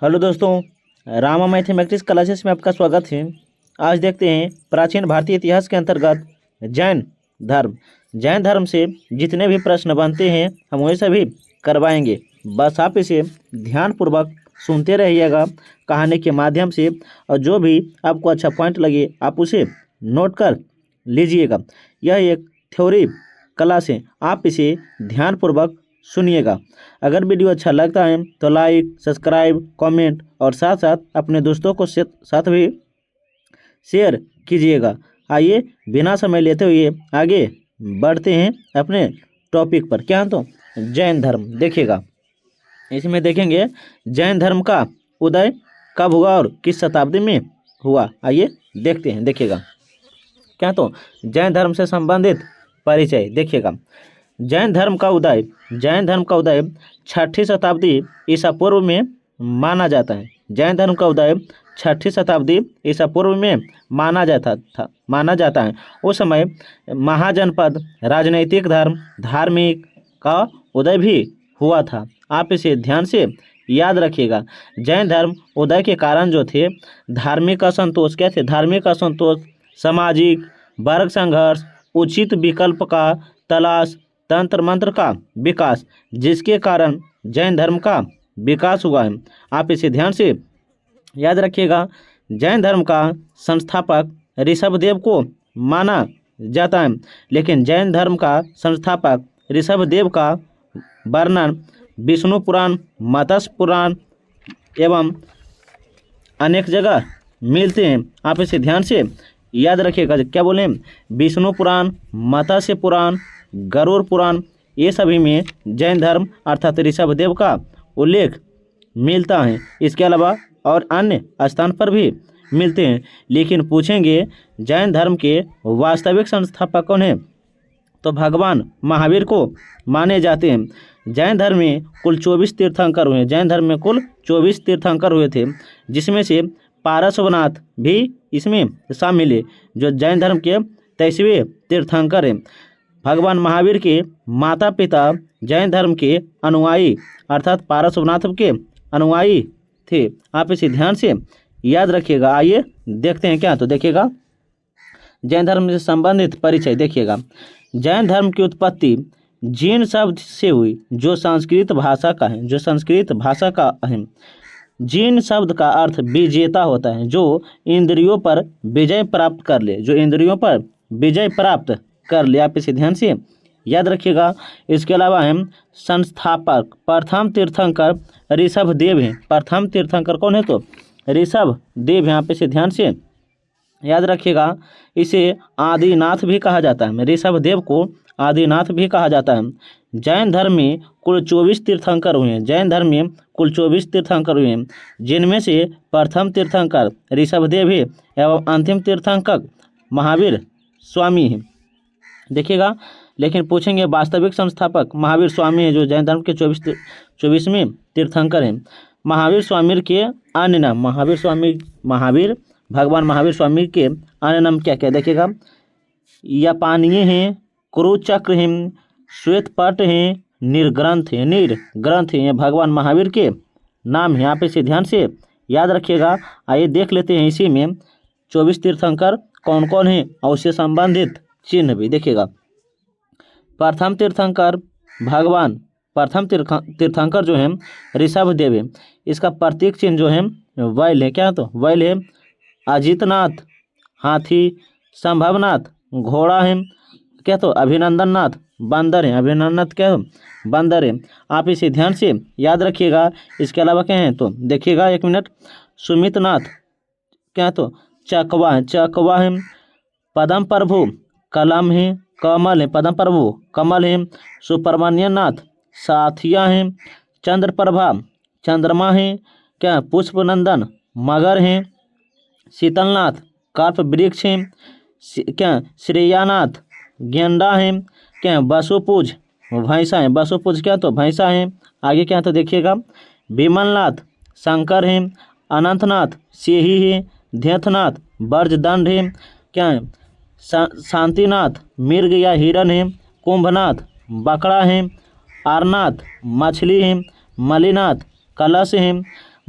Hello दोस्तों, Rama mathematics classes में आपका स्वागत है। आज देखते हैं प्राचीन भारतीय इतिहास के अंतर्गत जैन धर्म। जैन धर्म से जितने भी प्रश्न बनते हैं हम वही सभी करवाएंगे। बस आप इसे ध्यानपूर्वक सुनते रहिएगा कहानी के माध्यम से, और जो भी आपको अच्छा पॉइंट लगे आप उसे नोट कर लीजिएगा। यह एक थ्योरी क्लास है, आप इसे ध्यानपूर्वक सुनिएगा। अगर वीडियो अच्छा लगता है तो लाइक, सब्सक्राइब, कमेंट और साथ साथ अपने दोस्तों को साथ भी शेयर कीजिएगा। आइए बिना समय लेते हुए आगे बढ़ते हैं अपने टॉपिक पर। क्या तो जैन धर्म देखिएगा। इसमें देखेंगे जैन धर्म का उदय कब हुआ और किस शताब्दी में हुआ। आइए देखते हैं। देखिएगा क्या तो जैन धर्म से संबंधित परिचय देखिएगा। जैन धर्म का उदय 6ठी शताब्दी ईसा पूर्व में माना जाता है। जैन धर्म का उदय 6ठी शताब्दी ईसा पूर्व में माना जाता है। उस समय महाजनपद राजनैतिक धार्मिक का उदय भी हुआ था। आप इसे ध्यान से याद रखिएगा। जैन धर्म उदय के कारण जो थे, धार्मिक असंतोष, क्या थे? धार्मिक असंतोष, सामाजिक वर्ग संघर्ष, उचित विकल्प का तलाश, तंत्र मंत्र का विकास, जिसके कारण जैन धर्म का विकास हुआ है। आप इसे ध्यान से याद रखिएगा। जैन धर्म का संस्थापक ऋषभदेव को माना जाता है, लेकिन जैन धर्म का संस्थापक ऋषभदेव का वर्णन विष्णु पुराण, मत्स्य पुराण एवं अनेक जगह मिलते हैं। आप इसे ध्यान से याद रखिएगा। क्या बोले? विष्णु पुराण, मत्स्य पुराण, गरुड़ पुराण, ये सभी में जैन धर्म अर्थात ऋषभदेव का उल्लेख मिलता है। इसके अलावा और अन्य स्थान पर भी मिलते हैं। लेकिन पूछेंगे जैन धर्म के वास्तविक संस्थापक कौन है, तो भगवान महावीर को माने जाते हैं। जैन धर्म में कुल 24 तीर्थंकर हुए। जैन धर्म में कुल 24 तीर्थंकर हुए थे, जिसमें से पारश्वनाथ भी इसमें शामिल है, जो जैन धर्म के 23वें तीर्थंकर हैं। भगवान महावीर के माता पिता जैन धर्म के अनुयायी अर्थात पारश्वनाथ के अनुयायी थे। आप इसे ध्यान से याद रखिएगा। आइए देखते हैं। क्या तो देखिएगा जैन धर्म से संबंधित परिचय देखिएगा। जैन धर्म की उत्पत्ति जीन शब्द से हुई, जो संस्कृत भाषा का है। जीन शब्द का अर्थ विजेता होता है, जो इंद्रियों पर विजय प्राप्त कर ले, आप इसे ध्यान से याद रखिएगा। इसके अलावा हम संस्थापक प्रथम तीर्थंकर ऋषभदेव हैं। प्रथम तीर्थंकर कौन है? तो ऋषभदेव हैं। आप इसे ध्यान से याद रखिएगा। इसे आदिनाथ भी कहा जाता है। ऋषभदेव को आदिनाथ भी कहा जाता है। जैन धर्म में कुल 24 तीर्थंकर हुए हैं। जैन धर्म में कुल 24 तीर्थंकर हुए हैं, जिनमें से प्रथम तीर्थंकर ऋषभदेव है एवं अंतिम तीर्थंकर महावीर स्वामी हैं। देखिएगा। लेकिन पूछेंगे वास्तविक संस्थापक महावीर स्वामी है, जो जैन धर्म के 24वें तीर्थंकर हैं। महावीर स्वामी के अन्य नाम, भगवान महावीर स्वामी के अन्य नाम क्या क्या? देखिएगा। यपानीय हैं, कुरुचक्र हैं, श्वेतपट हैं, निर्ग्रंथ हैं। ये भगवान महावीर के नाम हैं। आप इसे ध्यान से याद रखिएगा। आइए देख लेते हैं इसी में 24 तीर्थंकर कौन कौन हैं और उससे संबंधित चिन्ह भी देखिएगा। प्रथम तीर्थंकर जो है ऋषभदेव है। इसका प्रतीक चिन्ह जो है वैल है। क्या तो वैल है। अजितनाथ हाथी, संभवनाथ घोड़ा है। क्या तो अभिनंदननाथ बंदर है। बंदर है। आप इसे ध्यान से याद रखिएगा। इसके अलावा क्या है तो देखिएगा, एक मिनट। सुमितनाथ क्या तो चकवा है। पदम प्रभु कलम है, कमल है। पदम प्रभु कमल है। सुब्रमण्यन नाथ साथिया है। चंद्रप्रभा चंद्रमा है। क्या? पुष्पनंदन मगर है। शीतलनाथ कार्प वृक्ष है। क्या? श्रेयानाथ गेंडा है। क्या? बसुपूज भैंसा है। बसुपूज क्या तो भैंसा है। आगे क्या तो देखिएगा। विमलनाथ शंकर है। अनंतनाथ सिंही है। ध्यथनाथ ब्रजदंड है। क्या है? शांतिनाथ मृग या हिरण है। कुंभनाथ बकरा है। आरनाथ मछली है। मलिनाथ कलश है।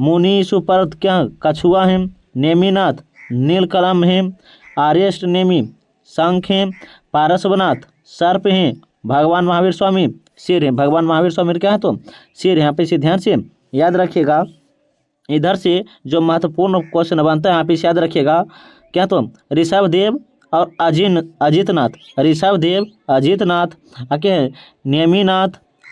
मुनि सुपर्द क्या कछुआ है, नेमिनाथ नीलकलम है, आर्यष्ट नेमी शंख है, पारसवनाथ सर्प हैं, भगवान महावीर स्वामी सिर है। भगवान महावीर स्वामी क्या है तो सिर है। यहाँ पे इसे ध्यान से याद रखिएगा। इधर से जो महत्वपूर्ण क्वेश्चन बनता है यहाँ पे याद रखिएगा क्या तो ऋषभ देव और अजितनाथ, ऋषभ देव अजितनाथ क्या है, नेमिनाथ,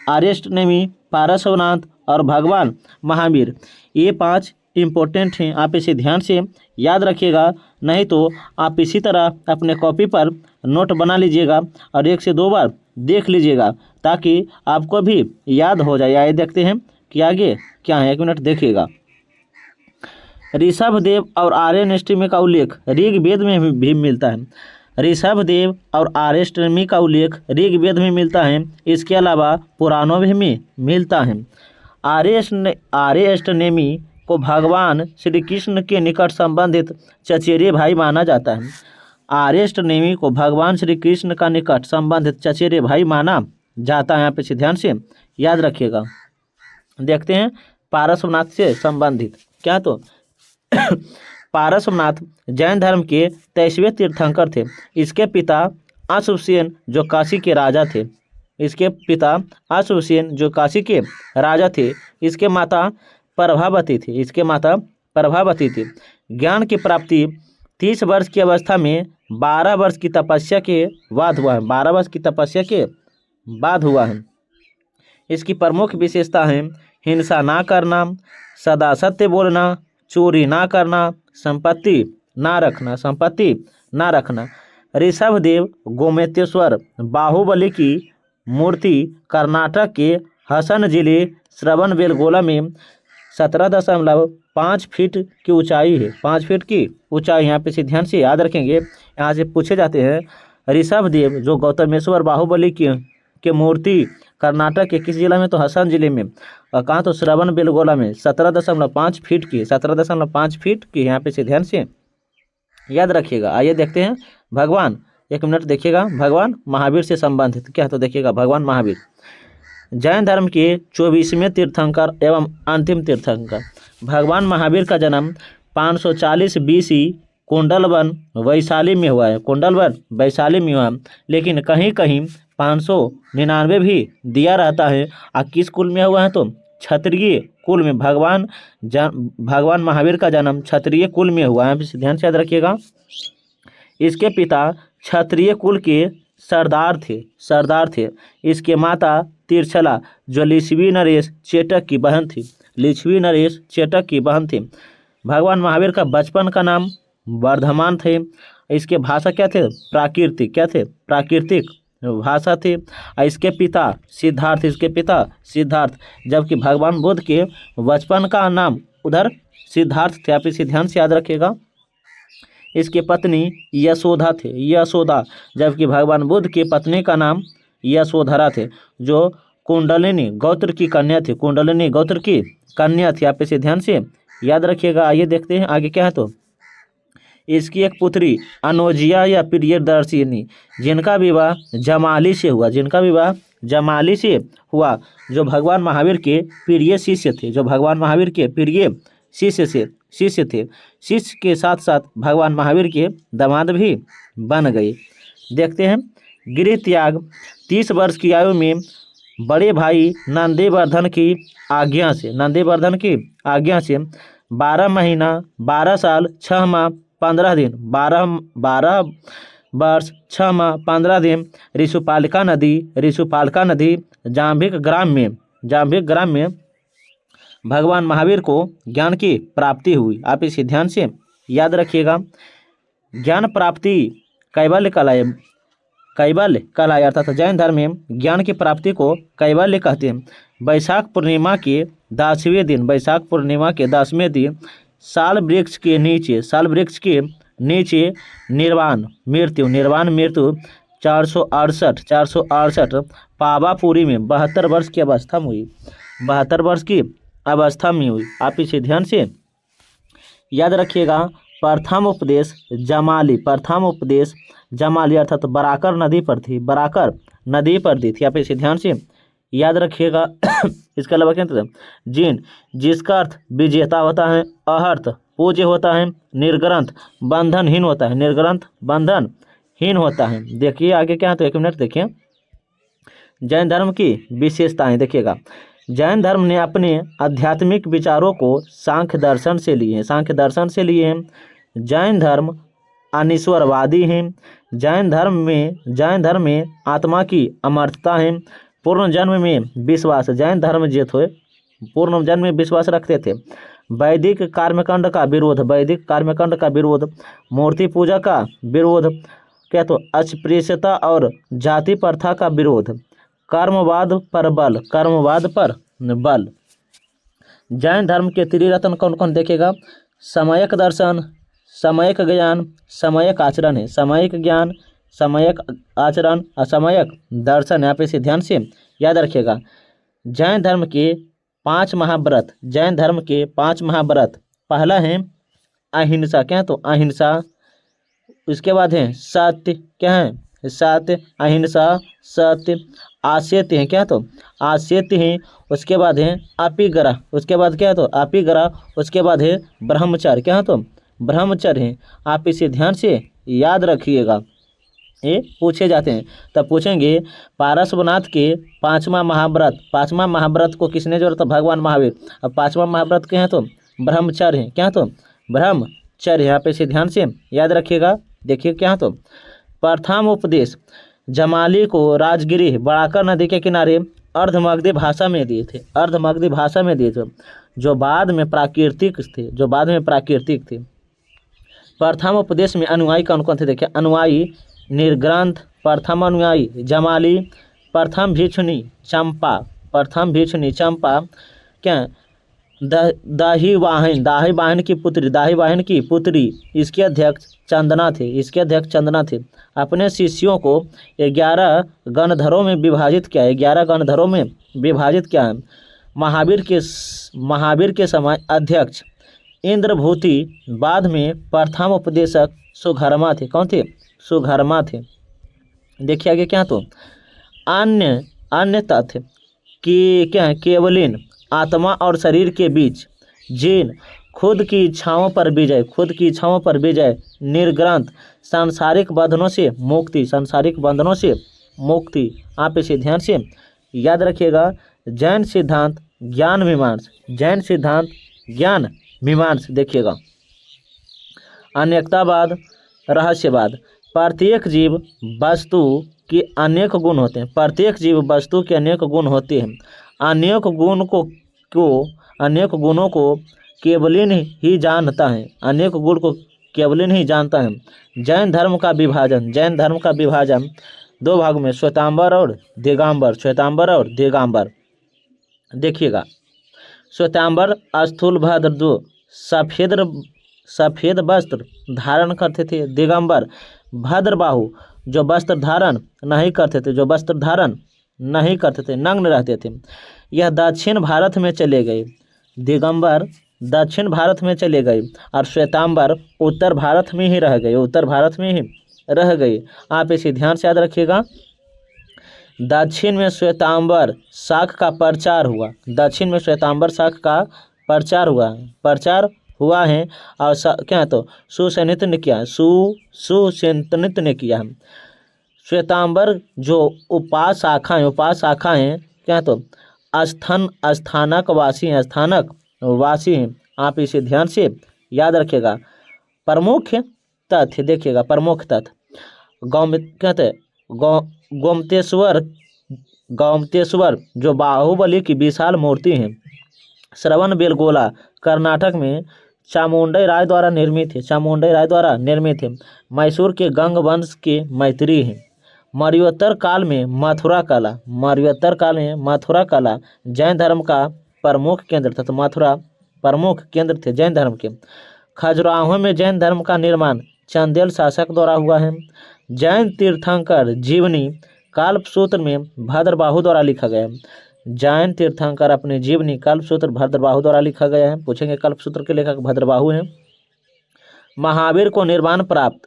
आर्यष्ट नेमी, पारसवनाथ और भगवान महावीर, ये 5 इम्पोर्टेंट हैं। आप इसे ध्यान से याद रखिएगा, नहीं तो आप इसी तरह अपने कॉपी पर नोट बना लीजिएगा और 1 से 2 बार देख लीजिएगा ताकि आपको भी याद हो जाए। आइए देखते हैं कि आगे क्या है, 1 मिनट देखिएगा। ऋषभ देव और आर्यष्टनेमी का उल्लेख ऋग्वेद में भी मिलता है। ऋषभ देव और आर्यष्टनेमी का उल्लेख ऋग्वेद में मिलता है। इसके अलावा पुराणों में भी मिलता है। आर्यष्टनेमी को भगवान श्री कृष्ण के निकट संबंधित चचेरे भाई माना जाता है। आर्यष्टनेमी को भगवान श्री कृष्ण का निकट संबंधित चचेरे भाई माना जाता है। यहाँ पे ध्यान से याद रखिएगा। देखते हैं पारसवनाथ से संबंधित क्या तो पारसवनाथ जैन धर्म के 23वें तीर्थंकर थे। इसके पिता अशुभसेन जो काशी के राजा थे। इसके पिता अशुभसेन जो काशी के राजा थे। इसके माता प्रभावती थी। इसके माता प्रभावती थी। ज्ञान की प्राप्ति 30 वर्ष की अवस्था में 12 वर्ष की तपस्या के बाद हुआ है। 12 वर्ष की तपस्या के बाद हुआ है। इसकी प्रमुख विशेषता है हिंसा ना करना, सदा सत्य बोलना, चोरी ना करना, संपत्ति ना रखना। ऋषभदेव गोमतेश्वर बाहुबली की मूर्ति कर्नाटक के हसन जिले श्रवणबेलगोला में 17.5 फीट की ऊंचाई है। 5 फीट की ऊंचाई यहाँ पे से ध्यान से याद रखेंगे। यहाँ से पूछे जाते हैं ऋषभदेव जो गौतमेश्वर बाहुबली की मूर्ति कर्नाटक के किस जिला में तो हसन जिले में, और कहाँ तो श्रवणबेलगोला में 17.5 फीट की यहाँ पे से ध्यान से याद रखिएगा। आइए देखते हैं भगवान, 1 मिनट देखिएगा, भगवान महावीर से संबंधित क्या तो देखिएगा। भगवान महावीर जैन धर्म के 24वें तीर्थंकर एवं अंतिम तीर्थंकर। भगवान महावीर का जन्म 540 BC कुंडलवन वैशाली में हुआ है। कुंडलवन वैशाली में हुआ, लेकिन कहीं कहीं 599 भी दिया रहता है। और किस कुल में हुआ है तो क्षत्रिय कुल में। भगवान महावीर का जन्म क्षत्रिय कुल में हुआ है। ध्यान से याद रखिएगा। इसके पिता क्षत्रिय कुल के सरदार थे। इसके माता तिरछला जो लिच्छवी नरेश चेटक की बहन थी। भगवान महावीर का बचपन का नाम वर्धमान थे। इसके भाषा क्या थे प्राकृतिक भाषा थी। इसके पिता सिद्धार्थ, जबकि भगवान बुद्ध के बचपन का नाम उधर सिद्धार्थ थे। आप इसे ध्यान से याद रखिएगा। इसकी पत्नी यशोदा, जबकि भगवान बुद्ध की पत्नी का नाम यशोधरा थे, जो कुंडलिनी गोत्र की कन्या थी। आप इसे ध्यान से याद रखिएगा। आइए देखते हैं आगे क्या है तो इसकी एक पुत्री अनोजिया या प्रियदर्शिनी जिनका विवाह जमाली से हुआ, जो भगवान महावीर के प्रिय शिष्य थे। शिष्य के साथ साथ भगवान महावीर के दामाद भी बन गए। देखते हैं गृह त्याग 30 वर्ष की आयु में बड़े भाई नंदीवर्धन की आज्ञा से 12 महीना 12 साल 6 माह 15 दिन 12 वर्ष 6 माह 15 दिन ऋषुपालिका नदी जाम्भिक ग्राम में भगवान महावीर को ज्ञान की प्राप्ति हुई। आप इसे ध्यान से याद रखिएगा। ज्ञान प्राप्ति कैवल्य कहलाए अर्थात जैन धर्म में ज्ञान की प्राप्ति को कैवल्य कहते हैं। वैशाख पूर्णिमा के 10वें दिन साल वृक्ष के नीचे निर्वाण मृत्यु 468 पावापुरी में 72 वर्ष की अवस्था में हुई। आप इसे ध्यान से याद रखिएगा। प्रथम उपदेश जमाली अर्थात बराकर नदी पर दी थी। आप इसे ध्यान से याद रखिएगा। इसके अलावा क्या होता है, जिन, जिसका अर्थ विजेता होता है, अहर्थ पूज्य होता है, निर्ग्रंथ बंधनहीन होता है, निर्ग्रंथ बंधनहीन होता है। देखिए आगे क्या है, तो 1 मिनट देखिए। जैन धर्म की विशेषताएं देखिएगा। जैन धर्म ने अपने आध्यात्मिक विचारों को सांख्य दर्शन से लिए हैं, सांख्य दर्शन से लिए हैं। जैन धर्म अनिश्वरवादी हैं। जैन धर्म में आत्मा की अमर्त्यता है। पूर्ण जन्म में विश्वास, जैन धर्म जो थे पूर्ण जन्म में विश्वास रखते थे। वैदिक कर्मकांड का विरोध, वैदिक कर्मकांड का विरोध, मूर्ति पूजा का विरोध, क्या तो अस्पृश्यता और जाति प्रथा का विरोध, कर्मवाद पर बल, कर्मवाद पर बल। जैन धर्म के त्रिरत्न कौन कौन देखेगा, समयक दर्शन, समयक ज्ञान, समयक आचरण है, समयक ज्ञान, समयक आचरण, असमयक दर्शन। यहाँ पे इसे ध्यान से याद रखिएगा। जैन धर्म के 5 महाव्रत, जैन धर्म के 5 महाव्रत, पहला है अहिंसा, क्या है तो अहिंसा। उसके बाद है सत्य, क्या है सत्य, अहिंसा, सत्य, आस्यत्य है, क्या तो आस्यत्य है। उसके बाद है अपिग्रह, उसके बाद क्या है तो अपिग्रह। उसके बाद है ब्रह्मचर्य, क्या है तो ब्रह्मचर्य है। आप इसे ध्यान से याद रखिएगा, ये पूछे जाते हैं। तब पूछेंगे पारसवनाथ के 5वां महाव्रत, 5वां महाव्रत को किसने जोड़ा था, भगवान महावीर। अब 5वां महाव्रत क्या है तो ब्रह्मचर्य है, क्या है तो ब्रह्मचर्य। यहाँ पे इसे ध्यान से याद रखिएगा। देखिए क्या है तो प्रथम उपदेश जमाली को राजगिरी बड़ाकर नदी के किनारे अर्धमगधी भाषा में दिए थे, अर्धमगधी भाषा में दिए थे, जो बाद में प्राकृतिक थे, जो बाद में प्राकृतिक थे। प्रथम उपदेश में अनुयायी कौन कौन थे, देखिए अनुयायी निर्ग्रंथ, प्रथम अनुयायी जमाली, प्रथम भिक्षुणी चंपा, प्रथम भिक्षुणी चंपा, क्या दाहिवाहन की पुत्री, दाहिवाहन की पुत्री, इसके अध्यक्ष चंदना थे, इसके अध्यक्ष चंदना थे। अपने शिष्यों को 11 गणधरों में विभाजित किया है, 11 गणधरों में विभाजित किया है। महावीर के समय अध्यक्ष इंद्रभूति, बाद में प्रथम उपदेशक सुघर्मा थे। कौन थे, सुघर्मा थे। देखिए आगे क्या तो अन्य तथ्य कि क्या है, केवलीन आत्मा और शरीर के बीच जिन, खुद की इच्छाओं पर विजय, खुद की इच्छाओं पर विजय, निर्ग्रंथ सांसारिक बंधनों से मुक्ति, सांसारिक बंधनों से मुक्ति। आप इसे ध्यान से याद रखिएगा। जैन सिद्धांत ज्ञान मीमांस, जैन सिद्धांत ज्ञान मीमांस देखिएगा। अनेकतावाद, रहस्यवाद, प्रत्येक जीव वस्तु के अनेक गुण होते हैं, प्रत्येक जीव वस्तु के अनेक गुण होते हैं। अनेक गुणों को केवलीन ही जानता है, अनेक गुण को केवलीन ही जानता है। जैन धर्म का विभाजन, जैन धर्म का विभाजन 2 भाग में, श्वेतांबर और दिगंबर, श्वेतांबर और दिगंबर। देखिएगा, श्वेतांबर स्थूलभद्र जो सफेद वस्त्र धारण करते थे, दिगंबर भद्रबाहु जो वस्त्र धारण नहीं करते थे, जो वस्त्र धारण नहीं करते थे, नग्न रहते थे। यह दक्षिण भारत में चले गए, दिगंबर दक्षिण भारत में चले गए और श्वेतांबर उत्तर भारत में ही रह गए, उत्तर भारत में ही रह गए। आप इसे ध्यान से याद रखिएगा। दक्षिण में श्वेतांबर शाख का प्रचार हुआ, दक्षिण में श्वेतांबर शाख का प्रचार हुआ है और क्या तो सुसैनित ने किया, सुसैनित ने किया है। श्वेतांबर जो उपाशाखा हैं क्या तो स्थानक वासी हैं। आप इसे ध्यान से याद रखिएगा। प्रमुख तथ्य देखिएगा, प्रमुख तथ्य गोमतेश्वर जो बाहुबली की विशाल मूर्ति है। श्रवण बेलगोला कर्नाटक में चामुंडई राय द्वारा निर्मित है, चामुंडई राय द्वारा निर्मित है। मैसूर के गंग वंश के मैत्री हैं। मौर्योत्तर काल में मथुरा कला जैन धर्म का प्रमुख केंद्र था, तो मथुरा प्रमुख केंद्र थे जैन धर्म के। खजुराहो में जैन धर्म का निर्माण चंदेल शासक द्वारा हुआ है। जैन तीर्थंकर जीवनी कल्पसूत्र में भद्रबाहु द्वारा लिखा गया है। जैन तीर्थंकर अपने जीवनी कल्पसूत्र भद्रबाहु द्वारा लिखा गया है। पूछेंगे कल्पसूत्र के लेखक भद्रबाहु हैं। महावीर को निर्वाण प्राप्त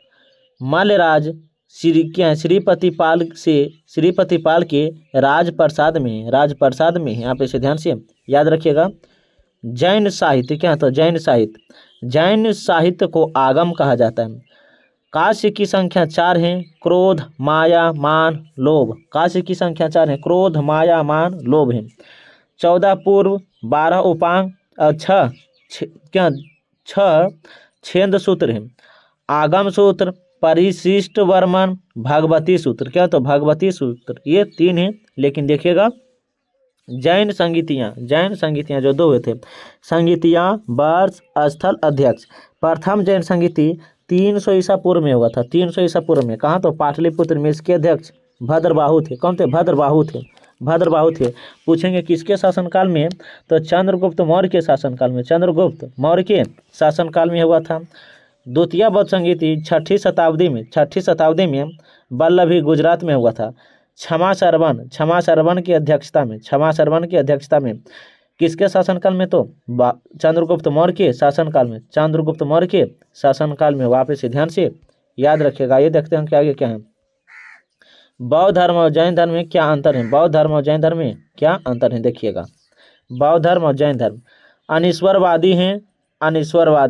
मल्लराज श्रीपतिपाल से श्रीपतिपाल के राजप्रसाद में राजप्रसाद में है। आप इसे ध्यान से याद रखिएगा। जैन साहित्य क्या होता है? जैन साहित्य को आगम कहा जाता है। काश्य की संख्या 4 है। क्रोध, माया, मान, लोभ। काश्य की संख्या 4 है। क्रोध, माया, मान, लोभ है। 14 पूर्व, 12 उपांग और 6 छेद सूत्र है। आगम सूत्र, परिशिष्ट वर्मन, भगवती सूत्र। क्या तो भगवती सूत्र, ये 3 है। लेकिन देखिएगा जैन संगीतियाँ जो 2 हुए थे, संगीतियाँ वर्ष स्थल अध्यक्ष। प्रथम जैन संगीति 300 ईसा पूर्व में हुआ था। 300 ईसा पूर्व में कहाँ? तो पाटलिपुत्र में। इसके अध्यक्ष भद्रबाहु थे। कौन थे? भद्रबाहु थे। पूछेंगे किसके शासनकाल में? तो चंद्रगुप्त मौर्य के शासनकाल में। चंद्रगुप्त मौर्य के शासनकाल में हुआ था। द्वितीय बौद्ध संगीति 6ठी शताब्दी में वल्लभी गुजरात में हुआ था। क्षमा सरवन की अध्यक्षता में किसके शासनकाल में? तो चंद्रगुप्त मौर्य के शासनकाल में। वापस से ध्यान से याद रखिएगा। ये देखते हैं कि आगे क्या है। बौद्ध धर्म और जैन धर्म में क्या अंतर है? देखिएगा। बौद्ध धर्म और जैन धर्म अनिश्वरवादी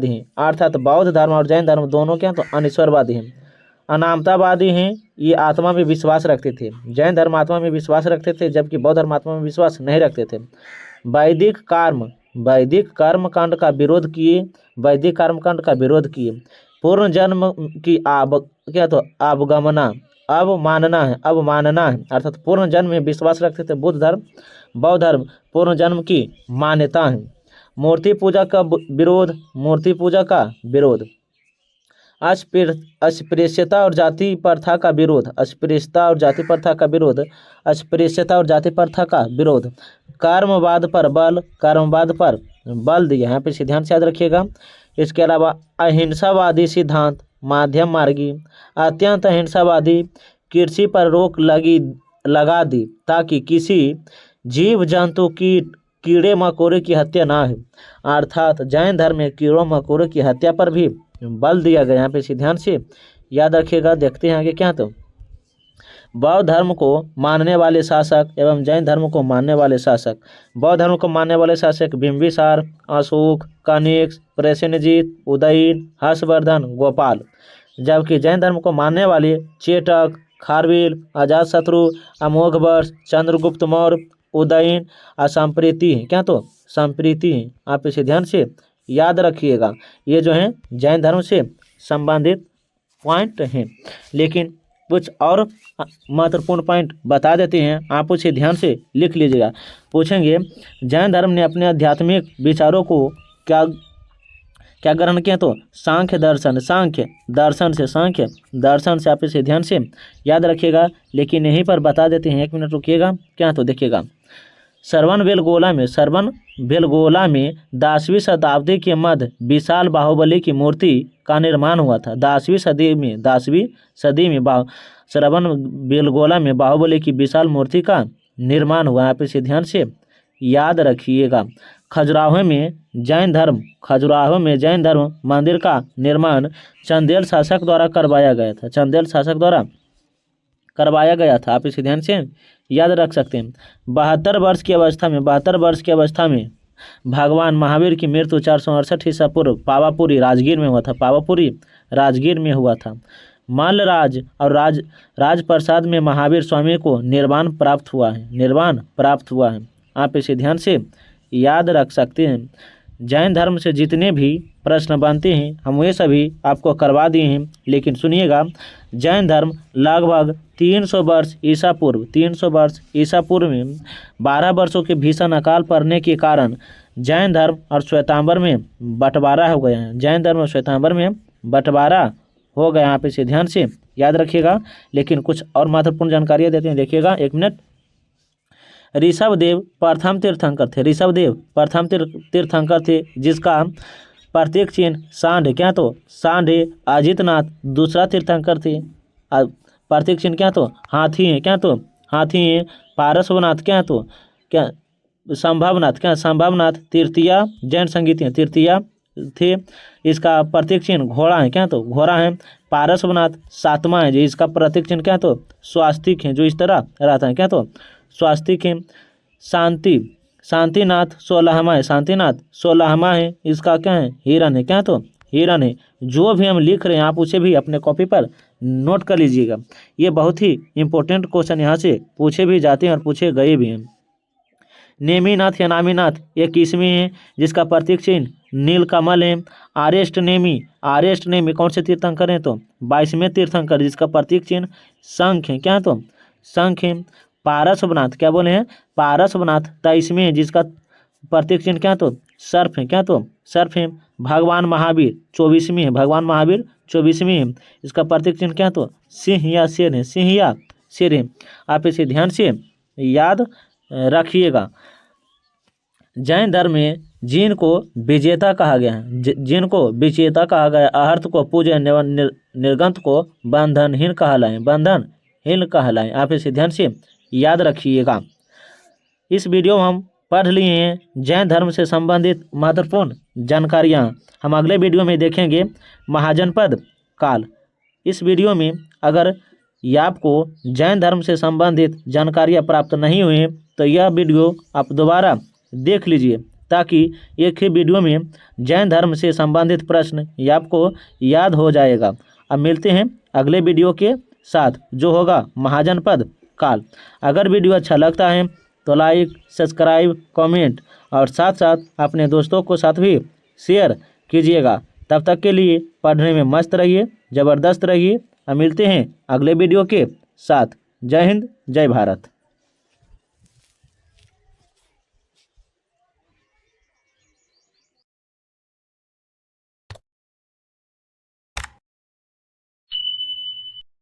हैं। अर्थात बौद्ध धर्म और जैन धर्म दोनों क्या? तो अनिश्वरवादी हैं। अनामतावादी हैं, ये आत्मा में विश्वास रखते थे। जैन धर्म आत्मा में विश्वास रखते थे, जबकि बौद्ध धर्म आत्मा में विश्वास नहीं रखते थे। वैदिक कर्मकांड का विरोध किए। पूर्ण जन्म की अवमानना है। अर्थात पूर्ण जन्म में विश्वास रखते थे बौद्ध धर्म पूर्ण जन्म की मान्यता है। मूर्ति पूजा का विरोध। अस्पृश्यता और जाति प्रथा का विरोध। कर्मवाद पर बल दिया। यहाँ पे ध्यान से याद रखिएगा। इसके अलावा अहिंसावादी सिद्धांत, माध्यम मार्गी, अत्यंत अहिंसावादी, कृषि पर रोक लगा दी ताकि किसी जीव जंतु की कीड़े मकोड़े की हत्या ना हो। अर्थात जैन धर्म में कीड़ों मकोड़ों की हत्या पर भी बल दिया गया। यहाँ पे इसे ध्यान से याद रखिएगा। देखते हैं आगे क्या। तो बौद्ध धर्म को मानने वाले शासक एवं जैन धर्म को मानने वाले शासक। बौद्ध धर्म को मानने वाले शासक बिंबिसार, अशोक, कनिष्क, प्रसेनजीत, उदयन, हर्षवर्धन, गोपाल। जबकि जैन धर्म को मानने वाले चेटक, खारवेल, अजातशत्रु, अमोघवर्ष, चंद्रगुप्त मौर्य, उदयन, असंप्रीति हैं। क्या? तो संप्रीति हैं। आप इसे ध्यान से याद रखिएगा। ये जो हैं जैन धर्म से संबंधित पॉइंट हैं। लेकिन कुछ और महत्वपूर्ण पॉइंट बता देते हैं, आप उसे ध्यान से लिख लीजिएगा। पूछेंगे जैन धर्म ने अपने आध्यात्मिक विचारों को क्या ग्रहण किया? तो सांख्य दर्शन से आप इसे ध्यान से याद रखिएगा। लेकिन यहीं पर बता देते हैं, 1 मिनट रुकिएगा। क्या? तो देखिएगा। श्रवणबेलगोला में 10वीं शताब्दी के मध्य विशाल बाहुबली की मूर्ति का निर्माण हुआ था। 10वीं सदी में श्रवणबेलगोला में बाहुबली की विशाल मूर्ति का निर्माण हुआ। आप इसे ध्यान से याद रखिएगा। खजुराहो में जैन धर्म मंदिर का निर्माण चंदेल शासक द्वारा करवाया गया था। आप इसे ध्यान से याद रख सकते हैं। 72 वर्ष की अवस्था में भगवान महावीर की मृत्यु 468 ईसा पूर्व पावापुरी राजगीर में हुआ था। मल्लराज और राजप्रसाद में महावीर स्वामी को निर्वाण प्राप्त हुआ है। आप इसे ध्यान से याद रख सकते हैं। जैन धर्म से जितने भी प्रश्न बनते हैं हम वे सभी आपको करवा दिए हैं। लेकिन सुनिएगा, जैन धर्म लगभग 300 वर्ष ईसा पूर्व में 12 वर्षों के भीषण अकाल पड़ने के कारण जैन धर्म और श्वेतांबर में बंटवारा हो गया है। आप इसे ध्यान से याद रखिएगा। लेकिन कुछ और महत्वपूर्ण जानकारियाँ देते हैं, देखिएगा 1 मिनट। ऋषभदेव प्रथम तीर्थंकर थे, जिसका प्रतीक चिन्ह सांड क्या? तो सांड है। अजितनाथ दूसरा तीर्थंकर थे, प्रतीक चिन्ह क्या? तो हाथी है। क्या? तो हाथी है। पारसवनाथ क्या? तो क्या? संभवनाथ तृतीया जैन संगीत तृतीया थे, इसका प्रतीक चिन्ह घोड़ा है। क्या? तो घोड़ा है। पारसवनाथ सातवां है जी, इसका प्रतीक चिन्ह क्या है तो स्वास्तिक है, जो इस तरह रहता है क्या तो स्वास्तिक है। शांतिनाथ 16वां है, शांतिनाथ 16वां है, इसका क्या है हिरण है, क्या तो हिरण है। जो भी हम लिख रहे हैं आप उसे भी अपने कॉपी पर नोट कर लीजिएगा, ये बहुत ही इंपॉर्टेंट क्वेश्चन यहाँ से पूछे भी जाते हैं और पूछे गए भी हैं। नेमिनाथ या नामीनाथ 21वीं है, जिसका प्रतीक चिन्ह नीलकमल है। आर्यष्ट नेमी कौन से तीर्थंकर हैं तो 22वें तीर्थंकर, जिसका प्रतीक चिन्ह शंख है, क्या है तो शंख है। पारसवनाथ क्या बोले हैं, पारसवनाथ 23वें है, जिसका प्रतीक चिन्ह क्या तो सर्प है, क्या तो सर्प है। भगवान महावीर 24वीं है, भगवान महावीर 24वीं है, इसका प्रतीक चिन्ह क्या तो सिंह या शेर है, सिंह या शेर है। आप इसे ध्यान से याद रखिएगा। जैन धर्म में जिन को विजेता कहा गया है, जिन को विजेता कहा गया, अहर्त को पूज्य, निर्गंत को बंधनहीन कहलाएं। आप इसे ध्यान से याद रखिएगा। इस वीडियो में हम पढ़ लिए हैं जैन धर्म से संबंधित महत्वपूर्ण जानकारियाँ। हम अगले वीडियो में देखेंगे महाजनपद काल। इस वीडियो में अगर आपको जैन धर्म से संबंधित जानकारियाँ प्राप्त नहीं हुई तो यह वीडियो आप दोबारा देख लीजिए, ताकि एक ही वीडियो में जैन धर्म से संबंधित प्रश्न आपको याद हो जाएगा। अब मिलते हैं अगले वीडियो के साथ, जो होगा महाजनपद काल। अगर वीडियो अच्छा लगता है तो लाइक, सब्सक्राइब, कमेंट और साथ साथ अपने दोस्तों को साथ भी शेयर कीजिएगा। तब तक के लिए पढ़ने में मस्त रहिए, ज़बरदस्त रहिए। अब मिलते हैं अगले वीडियो के साथ। जय हिंद, जय भारत।